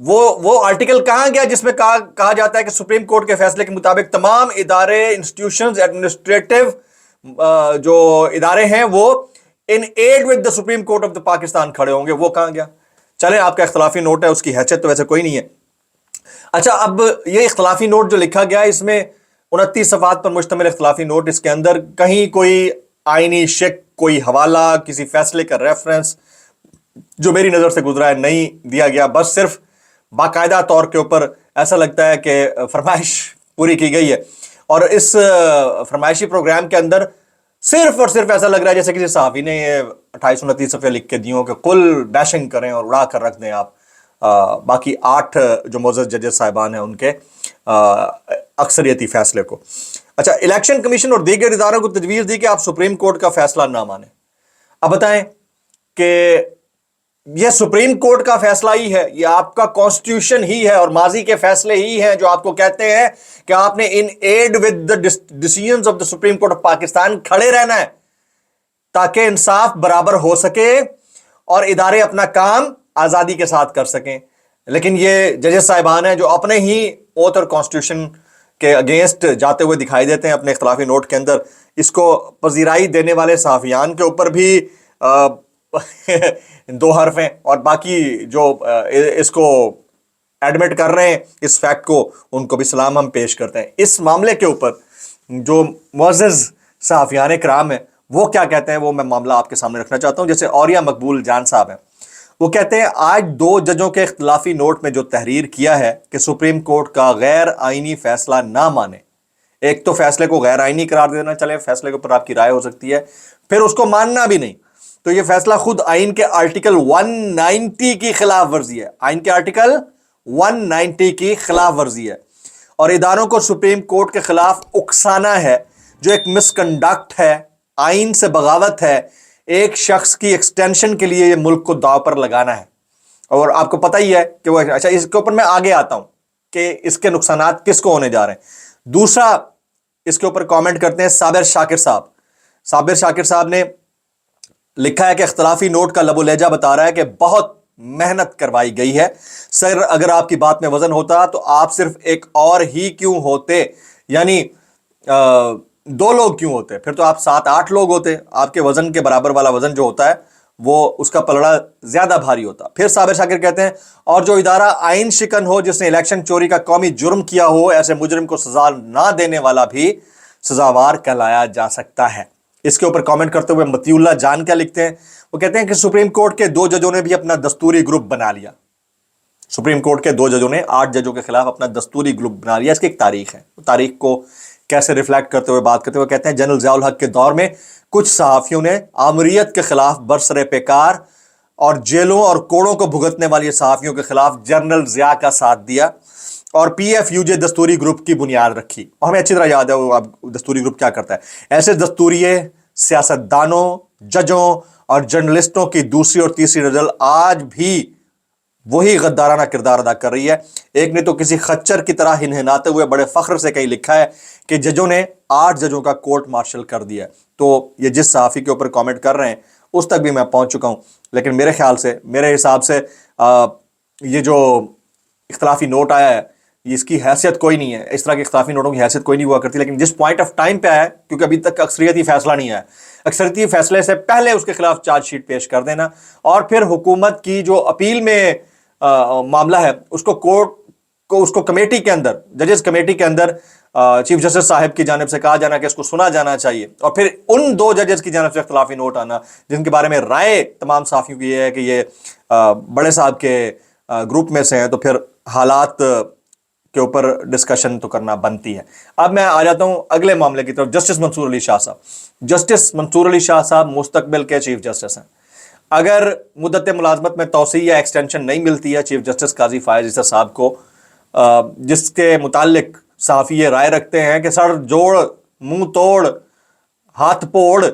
وہ آرٹیکل کہاں گیا جس میں کہا جاتا ہے کہ سپریم کورٹ کے فیصلے کے مطابق تمام ادارے، انسٹیٹیوشنز، ایڈمنسٹریٹو جو ادارے ہیں وہ in aid with the Supreme Court of the Pakistan کھڑے ہوں گے؟ وہ کہاں گیا؟ چلیں، آپ کا اختلافی نوٹ ہے، اس کی حیثیت تو ویسے کوئی نہیں ہے۔ اچھا، اب یہ اختلافی نوٹ جو لکھا گیا، اس میں 29 صفحات پر مشتمل اختلافی نوٹ، اس کے اندر کہیں کوئی آئینی شک، کوئی حوالہ، کسی فیصلے کا ریفرنس جو میری نظر سے گزرا ہے نہیں دیا گیا۔ بس صرف باقاعدہ طور کے اوپر ایسا لگتا ہے کہ فرمائش پوری کی گئی ہے، اور اس فرمائشی پروگرام کے اندر صرف اور صرف ایسا لگ رہا ہے جیسے کسی صحافی نے یہ 28-29 صفحے لکھ کے دیوں کہ کل بیشنگ کریں اور اڑا کر رکھ دیں آپ باقی 8 جو معزز ججز صاحبان ہیں ان کے اکثریتی فیصلے کو۔ اچھا، الیکشن کمیشن اور دیگر اداروں کو تجویز دی کہ آپ سپریم کورٹ کا فیصلہ نہ مانیں۔ اب بتائیں کہ یہ سپریم کورٹ کا فیصلہ ہی ہے، یہ آپ کا کانسٹیٹیوشن ہی ہے اور ماضی کے فیصلے ہی ہیں جو آپ کو کہتے ہیں کہ آپ نے in aid with the decisions of the Supreme Court of Pakistan کھڑے رہنا ہے تاکہ انصاف برابر ہو سکے اور ادارے اپنا کام آزادی کے ساتھ کر سکیں۔ لیکن یہ ججز صاحبان ہیں جو اپنے ہی اوتھ اور کانسٹیٹیوشن کے اگینسٹ جاتے ہوئے دکھائی دیتے ہیں اپنے اختلافی نوٹ کے اندر۔ اس کو پذیرائی دینے والے صحافیان کے اوپر بھی 2 حرف ہیں، اور باقی جو اس کو ایڈمٹ کر رہے ہیں اس فیکٹ کو، ان کو بھی سلام ہم پیش کرتے ہیں۔ اس معاملے کے اوپر جو معزز صحافیان کرام ہیں وہ کیا کہتے ہیں، وہ میں معاملہ آپ کے سامنے رکھنا چاہتا ہوں۔ جیسے اوریہ مقبول جان صاحب ہیں، وہ کہتے ہیں آج 2 ججوں کے اختلافی نوٹ میں جو تحریر کیا ہے کہ سپریم کورٹ کا غیر آئینی فیصلہ نہ مانے، ایک تو فیصلے کو غیر آئینی قرار دینا، چلے فیصلے کے اوپر آپ کی رائے ہو سکتی ہے، پھر اس کو ماننا بھی نہیں، تو یہ فیصلہ خود آئین کے آرٹیکل 190 کی خلاف ورزی ہے، آئین کے آرٹیکل 190 کی خلاف ورزی ہے، اور اداروں کو سپریم کورٹ کے خلاف اکسانا ہے جو ایک مس کنڈکٹ ہے، آئین سے بغاوت ہے، ایک شخص کی ایکسٹینشن کے لیے یہ ملک کو داؤ پر لگانا ہے۔ اور آپ کو پتہ ہی ہے کہ وہ اچھا، اس کے اوپر میں آگے آتا ہوں کہ اس کے نقصانات کس کو ہونے جا رہے ہیں۔ دوسرا اس کے اوپر کامنٹ کرتے ہیں صابر شاکر صاحب۔ صابر شاکر صاحب نے لکھا ہے کہ اختلافی نوٹ کا لب و لہجہ بتا رہا ہے کہ بہت محنت کروائی گئی ہے سر، اگر آپ کی بات میں وزن ہوتا تو آپ صرف ایک اور ہی کیوں ہوتے، یعنی 2 لوگ کیوں ہوتے، پھر تو آپ 7-8 لوگ ہوتے، آپ کے وزن کے برابر والا وزن جو ہوتا ہے وہ اس کا پلڑا زیادہ بھاری ہوتا۔ پھر صابر شاکر کہتے ہیں اور جو ادارہ آئین شکن ہو، جس نے الیکشن چوری کا قومی جرم کیا ہو، ایسے مجرم کو سزا نہ دینے والا بھی سزاوار کہلایا جا سکتا ہے۔ اس کے اوپر کامنٹ کرتے ہوئے متی اللہ جان کیا لکھتے ہیں، وہ کہتے ہیں کہ سپریم کورٹ کے 2 ججوں نے بھی اپنا دستوری گروپ بنا لیا۔ سپریم کورٹ کے 2 ججوں نے 8 ججوں کے خلاف اپنا دستوری گروپ بنا لیا۔ اس کی ایک تاریخ ہے، تاریخ کو کیسے ریفلیکٹ کرتے ہوئے بات کرتے ہوئے کہتے ہیں جنرل ضیاء الحق کے دور میں کچھ صحافیوں نے آمریت کے خلاف برسر پیکار اور جیلوں اور کوڑوں کو بھگتنے والی صحافیوں کے خلاف جنرل ضیاء کا ساتھ دیا اور پی ایف یو جے دستوری گروپ کی بنیاد رکھی۔ اور ہمیں اچھی طرح یاد ہے وہ دستوری گروپ کیا کرتا ہے۔ ایسے دستوریے سیاستدانوں، ججوں اور جرنلسٹوں کی دوسری اور تیسری نسل آج بھی وہی غدارانہ کردار ادا کر رہی ہے۔ ایک نے تو کسی خچر کی طرح ہنہناتے ہوئے بڑے فخر سے کہیں لکھا ہے کہ ججوں نے 8 ججوں کا کورٹ مارشل کر دیا ہے۔ تو یہ جس صحافی کے اوپر کامنٹ کر رہے ہیں اس تک بھی میں پہنچ چکا ہوں، لیکن میرے خیال سے، میرے حساب سے یہ جو اختلافی نوٹ آیا ہے اس کی حیثیت کوئی نہیں ہے، اس طرح کے اختلافی نوٹوں کی حیثیت کوئی نہیں ہوا کرتی، لیکن جس پوائنٹ آف ٹائم پہ آیا ہے، کیونکہ ابھی تک اکثریتی فیصلہ نہیں آیا، اکثریتی فیصلے سے پہلے اس کے خلاف چارج شیٹ پیش کر دینا، اور پھر حکومت کی جو اپیل میں معاملہ ہے اس کو کورٹ کو، اس کو کمیٹی کے اندر، ججز کمیٹی کے اندر چیف جسٹس صاحب کی جانب سے کہا جانا کہ اس کو سنا جانا چاہیے، اور پھر ان 2 ججز کی جانب سے اختلافی نوٹ آنا جن کے بارے میں رائے تمام صحافیوں کی یہ ہے کہ یہ بڑے صاحب کے گروپ میں سے ہیں، تو پھر حالات کے اوپر ڈسکشن تو کرنا بنتی ہے۔ اب میں آ جاتا ہوں اگلے معاملے کی طرف، جسٹس منصور علی شاہ صاحب۔ جسٹس منصور علی شاہ صاحب مستقبل کے چیف جسٹس ہیں۔ اگر مدت ملازمت میں توسیع یا ایکسٹینشن نہیں ملتی ہے چیف جسٹس قاضی فائز عیسی صاحب کو، جس کے متعلق صحافی یہ رائے رکھتے ہیں کہ سر جوڑ، منہ توڑ، ہاتھ پوڑ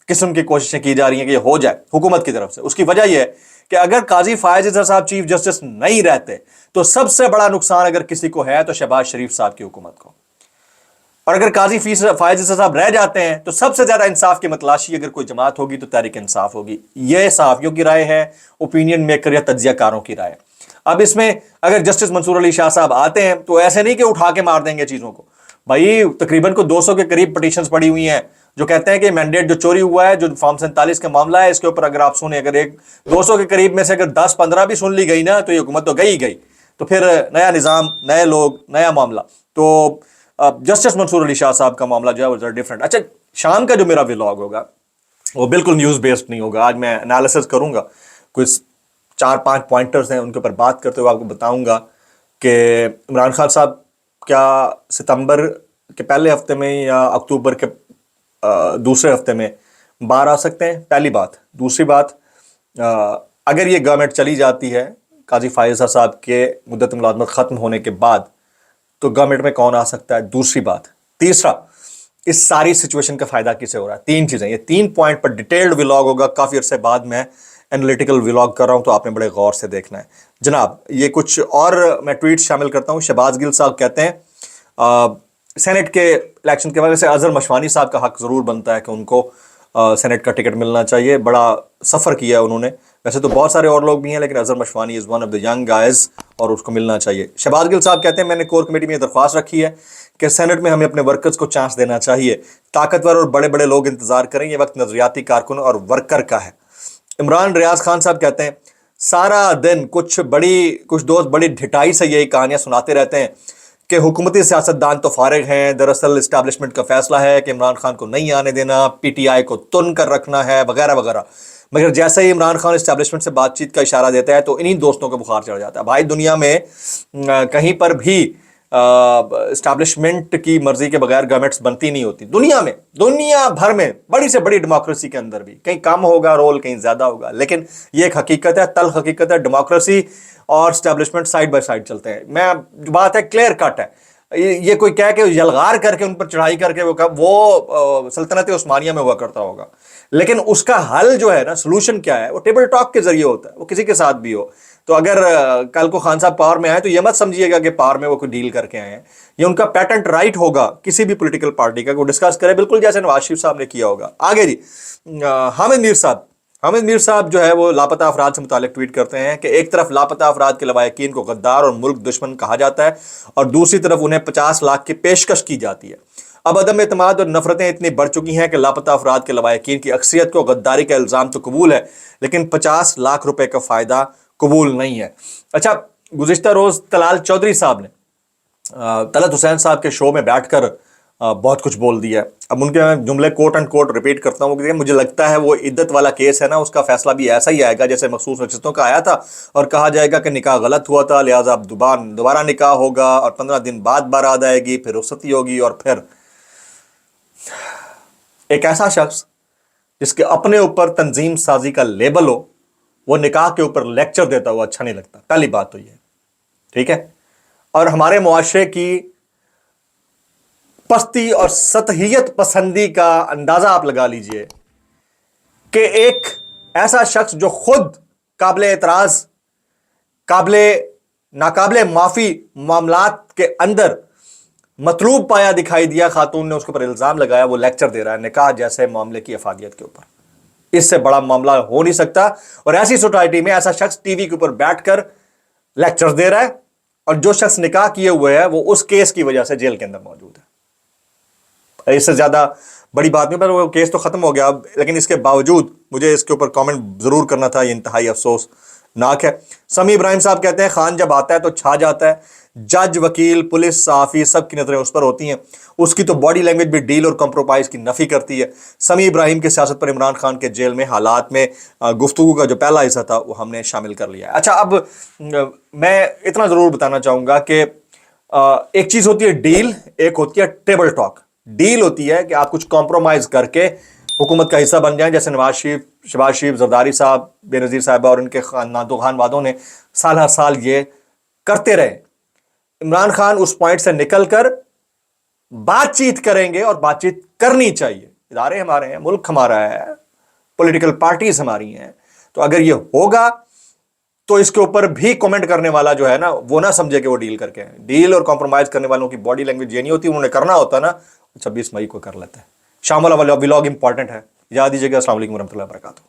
قسم کی کوششیں کی جا رہی ہیں کہ یہ ہو جائے حکومت کی طرف سے، اس کی وجہ یہ ہے کہ اگر قاضی فائز عیسی صاحب چیف جسٹس نہیں رہتے تو سب سے بڑا نقصان اگر کسی کو ہے تو شہباز شریف صاحب کی حکومت کو، اور اگر قاضی فائز عیسی صاحب رہ جاتے ہیں تو سب سے زیادہ انصاف کی متلاشی اگر کوئی جماعت ہوگی تو تحریک انصاف ہوگی۔ یہ صحافیوں کی رائے ہے، اوپینین میکر یا تجزیہ کاروں کی رائے۔ اب اس میں اگر جسٹس منصور علی شاہ صاحب آتے ہیں تو ایسے نہیں کہ اٹھا کے مار دیں گے چیزوں کو. بھائی تقریباً کو 200 کے قریب پٹیشنز پڑی ہوئی ہیں جو کہتے ہیں کہ مینڈیٹ جو چوری ہوا ہے, جو فارم 47 کا معاملہ ہے, اس کے اوپر اگر آپ سنیں, اگر 200 کے قریب میں سے اگر 10-15 بھی سن لی گئی نا تو یہ حکومت تو گئی گئی. تو پھر نیا نظام, نئے لوگ, نیا معاملہ. تو جسٹس منصور علی شاہ صاحب کا معاملہ جو ہے وہ ڈفرینٹ. اچھا, شام کا جو میرا ولاگ ہوگا وہ بالکل نیوز بیسڈ نہیں ہوگا. آج میں انالیسس کروں گا, کچھ 4-5 پوائنٹرز ہیں, ان کے اوپر بات کرتے ہوئے آپ کو بتاؤں گا کہ عمران خان صاحب کیا ستمبر کے پہلے ہفتے میں یا اکتوبر کے دوسرے ہفتے میں باہر آ سکتے ہیں, پہلی بات. دوسری بات, اگر یہ گورنمنٹ چلی جاتی ہے قاضی فائزہ صاحب کے مدت ملازمت ختم ہونے کے بعد, تو گورنمنٹ میں کون آ سکتا ہے, دوسری بات. تیسرا, اس ساری سچویشن کا فائدہ کسے ہو رہا ہے. 3 چیزیں, یہ 3 پوائنٹ پر ڈیٹیلڈ ولاگ ہوگا. کافی عرصے بعد میں انالیٹیکل ولاگ کر رہا ہوں تو آپ نے بڑے غور سے دیکھنا ہے. جناب یہ کچھ اور میں ٹویٹ شامل کرتا ہوں. شہباز گل صاحب کہتے ہیں سینٹ کے الیکشن کے وجہ سے اظہر مشوانی صاحب کا حق ضرور بنتا ہے کہ ان کو سینٹ کا ٹکٹ ملنا چاہیے. بڑا سفر کیا ہے انہوں نے, ویسے تو بہت سارے اور لوگ بھی ہیں لیکن Azhar Mashwani is one of the young guys اور اس کو ملنا چاہیے. شہباز گل صاحب کہتے ہیں میں نے کور کمیٹی میں یہ درخواست رکھی ہے کہ سینٹ میں ہمیں اپنے ورکرز کو چانس دینا چاہیے. طاقتور اور بڑے بڑے لوگ انتظار کریں, یہ وقت نظریاتی کارکن اور ورکر کا ہے. عمران ریاض خان صاحب کہتے ہیں سارا دن کچھ دوست بڑی ڈھٹائی سے یہی کہانیاں سناتے رہتے ہیں کہ حکومتی سیاستدان تو فارغ ہیں, دراصل اسٹیبلشمنٹ کا فیصلہ ہے کہ عمران خان کو نہیں آنے دینا, پی ٹی آئی کو تن کر رکھنا ہے وغیرہ وغیرہ. مگر جیسے ہی عمران خان اسٹیبلشمنٹ سے بات چیت کا اشارہ دیتا ہے تو انہی دوستوں کا بخار چڑھ جاتا ہے. بھائی دنیا میں کہیں پر بھی اسٹیبلشمنٹ کی مرضی کے بغیر گورنمنٹس بنتی نہیں ہوتی. دنیا بھر میں بڑی سے بڑی ڈیموکریسی کے اندر بھی کہیں کم ہوگا رول, کہیں زیادہ ہوگا, لیکن یہ ایک حقیقت ہے, تلخ حقیقت ہے. ڈیموکریسی اور اسٹیبلشمنٹ سائڈ بائی سائڈ چلتے ہیں. میں بات ہے کلیئر کٹ ہے. یہ کوئی کہہ کے یلغار کر کے ان پر چڑھائی کر کے وہ سلطنت عثمانیہ میں ہوا کرتا ہوگا, لیکن اس کا حل جو ہے نا, سولوشن کیا ہے, وہ ٹیبل ٹاک کے ذریعے ہوتا ہے, وہ کسی کے ساتھ بھی ہو. تو اگر کل کو خان صاحب پاور میں آئے تو یہ مت سمجھیے گا کہ پاور میں وہ کوئی ڈیل کر کے آئے ہیں. یہ ان کا پیٹنٹ رائٹ ہوگا کسی بھی پولیٹیکل پارٹی کا, وہ ڈسکس کرے بالکل جیسے نواز شریف صاحب نے کیا ہوگا. آگے جی, حامد میر صاحب جو ہے وہ لاپتہ افراد سے متعلق ٹویٹ کرتے ہیں کہ ایک طرف لاپتہ افراد کے لواحقین کو غدار اور ملک دشمن کہا جاتا ہے اور دوسری طرف انہیں 50 لاکھ کی پیشکش کی جاتی ہے. اب عدم اعتماد اور نفرتیں اتنی بڑھ چکی ہیں کہ لاپتہ افراد کے لواحقین کی اکثریت کو غداری کا الزام تو قبول ہے لیکن 50 لاکھ روپے کا فائدہ قبول نہیں ہے. اچھا, گزشتہ روز طلال چودھری صاحب نے طلعت حسین صاحب کے شو میں بیٹھ کر بہت کچھ بول دیا. اب ان کے جملے کوٹ اینڈ کوٹ ریپیٹ کرتا ہوں کہ مجھے لگتا ہے وہ عدت والا کیس ہے نا, اس کا فیصلہ بھی ایسا ہی آئے گا جیسے مخصوص نشستوں کا آیا تھا اور کہا جائے گا کہ نکاح غلط ہوا تھا لہٰذا اب دوبارہ نکاح ہوگا اور 15 دن بعد بارات آئے گی, پھر رخصتی ہوگی, اور پھر ایک ایسا شخص جس کے اپنے اوپر تنظیم سازی کا لیبل ہو وہ نکاح کے اوپر لیکچر دیتا ہوا اچھا نہیں لگتا. پہلی بات تو یہ, ٹھیک ہے. اور ہمارے معاشرے کی پستی اور سطحیت پسندی کا اندازہ آپ لگا لیجئے کہ ایک ایسا شخص جو خود قابل اعتراض, ناقابل معافی معاملات کے اندر مطلوب پایا دکھائی دیا, خاتون نے اس کے اوپر الزام لگایا, وہ لیکچر دے رہا ہے نکاح جیسے معاملے کی افادیت کے اوپر. اس سے بڑا معاملہ ہو نہیں سکتا. اور ایسی سوسائٹی میں ایسا شخص ٹی وی کے اوپر بیٹھ کر لیکچر دے رہا ہے اور جو شخص نکاح کیے ہوئے ہے وہ اس کیس کی وجہ سے جیل کے اندر موجود ہے. اس سے زیادہ بڑی بات نہیں, پر وہ کیس تو ختم ہو گیا اب, لیکن اس کے باوجود مجھے اس کے اوپر کامنٹ ضرور کرنا تھا. یہ انتہائی افسوس ناک ہے. سمیع ابراہیم صاحب کہتے ہیں خان جب آتا ہے تو چھا جاتا ہے, جج, وکیل, پولیس, صحافی سب کی نظریں اس پر ہوتی ہیں, اس کی تو باڈی لینگویج بھی ڈیل اور کمپرومائز کی نفی کرتی ہے. سمیع ابراہیم کے سیاست پر عمران خان کے جیل میں حالات میں گفتگو کا جو پہلا حصہ تھا وہ ہم نے شامل کر لیا ہے. اچھا, اب میں اتنا ضرور بتانا چاہوں گا کہ ایک چیز ہوتی ہے ڈیل, ایک ہوتی ہے ٹیبل ٹاک. ڈیل ہوتی ہے کہ آپ کچھ کمپرومائز کر کے حکومت کا حصہ بن جائیں, جیسے شہباز شریف, زرداری صاحب, بے نظیر صاحبہ اور ان کے خانوادوں نے سال ہر سال یہ کرتے رہے. عمران خان اس پوائنٹ سے نکل کر بات چیت کریں گے, اور بات چیت کرنی چاہیے. ادارے ہمارے ہیں, ملک ہمارا ہے, پولیٹیکل پارٹیز ہماری ہیں. تو اگر یہ ہوگا تو اس کے اوپر بھی کومنٹ کرنے والا جو ہے نا وہ نہ سمجھے کہ وہ ڈیل کر کے ہیں. ڈیل اور کمپرومائز کرنے والوں کی باڈی لینگویج یہ نہیں ہوتی, انہوں نے کرنا ہوتا نا 26 مئی کو کر لیتے ہیں. شام والا ولاگ امپورٹنٹ ہے. یاد دیجیے گا. السلام علیکم ورحمۃ اللہ وبرکاتہ.